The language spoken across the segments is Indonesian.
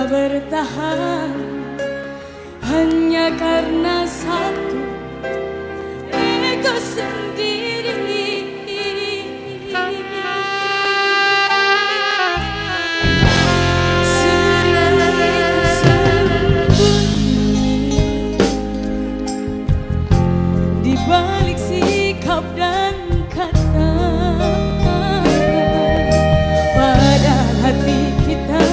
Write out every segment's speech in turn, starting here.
bertahan hanya karena satu ego sendiri. Di balik sikap dan kata, padahal hati kita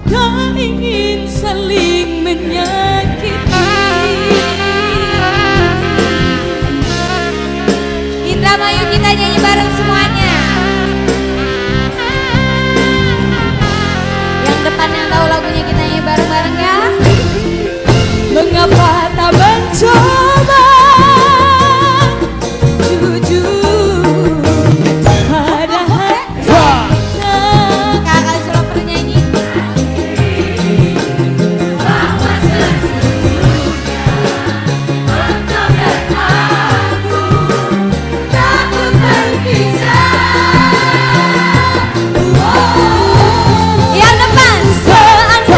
tak ingin saling menyakiti. Indramayu, kita nyanyi bareng semuanya. Yang depan yang tahu lagunya kita nyanyi bareng-bareng ya. Mengapa tak mencoba jujur pada hati kita? Kakak selalu bernyanyi. Bahwa sesungguhnya untuk berlaku takut berpisah. Yang depan Seandainya kasih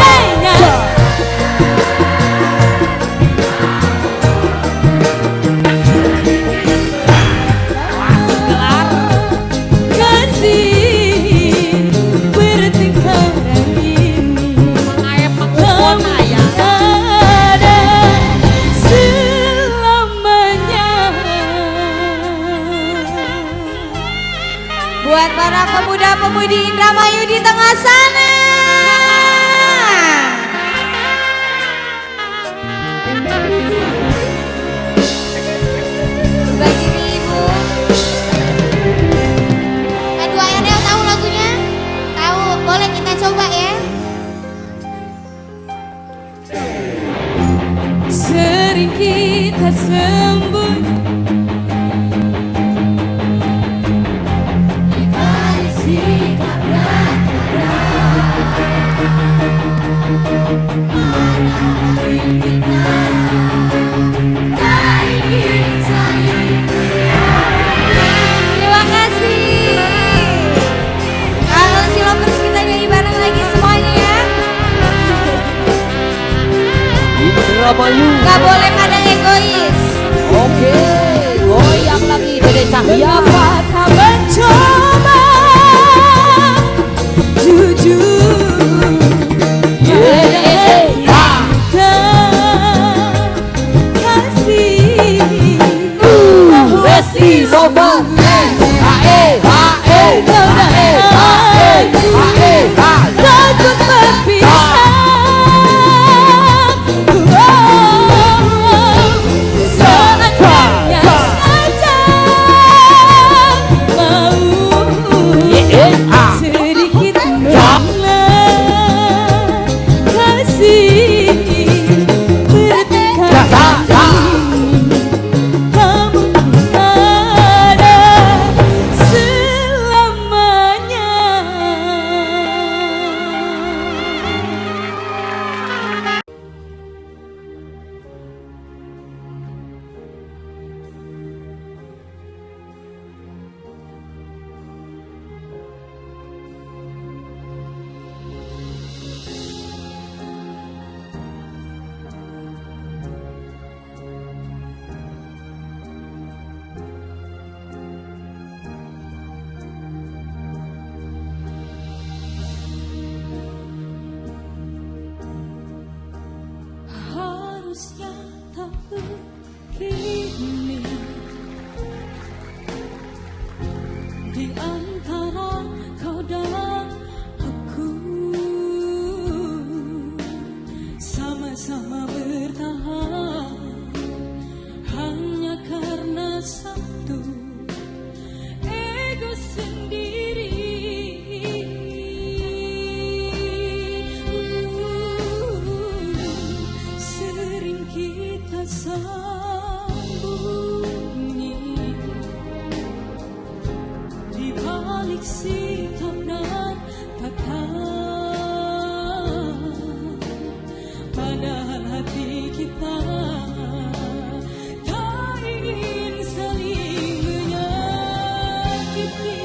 pertengkaran ini ada selamanya. buat para pemuda-pemudi Indramayu di tengah sana. Bagi ibu. Kedua Ariel tahu lagunya? Tahu, boleh kita coba ya. Sering kita sembunyi di balik sikap dan hati kita tak ingin saling Terima kasih. Kalau si lovers kita nyanyi bareng lagi semuanya ya. Indramayu. Gak boleh pada egois. Oke, goyang lagi Dede Cahya. Mengapa tak mencoba jujur pada kasih bahwa Besti Soba. takut berpisah. Seandainya saja mau sedikit mengenal kasih bertengkar kamu ada selamanya. Harusnya tak begini di antara kau dan aku, sama-sama bertahan hanya karena satu ego sendiri. Sering kita sembunyi di balik sikap dan kata, padahal hati kita tak ingin saling menyakiti.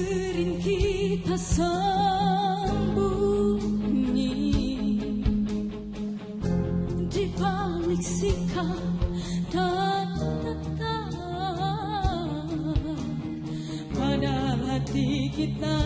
sering kita sembunyi di balik sikap dan tata pada hati kita.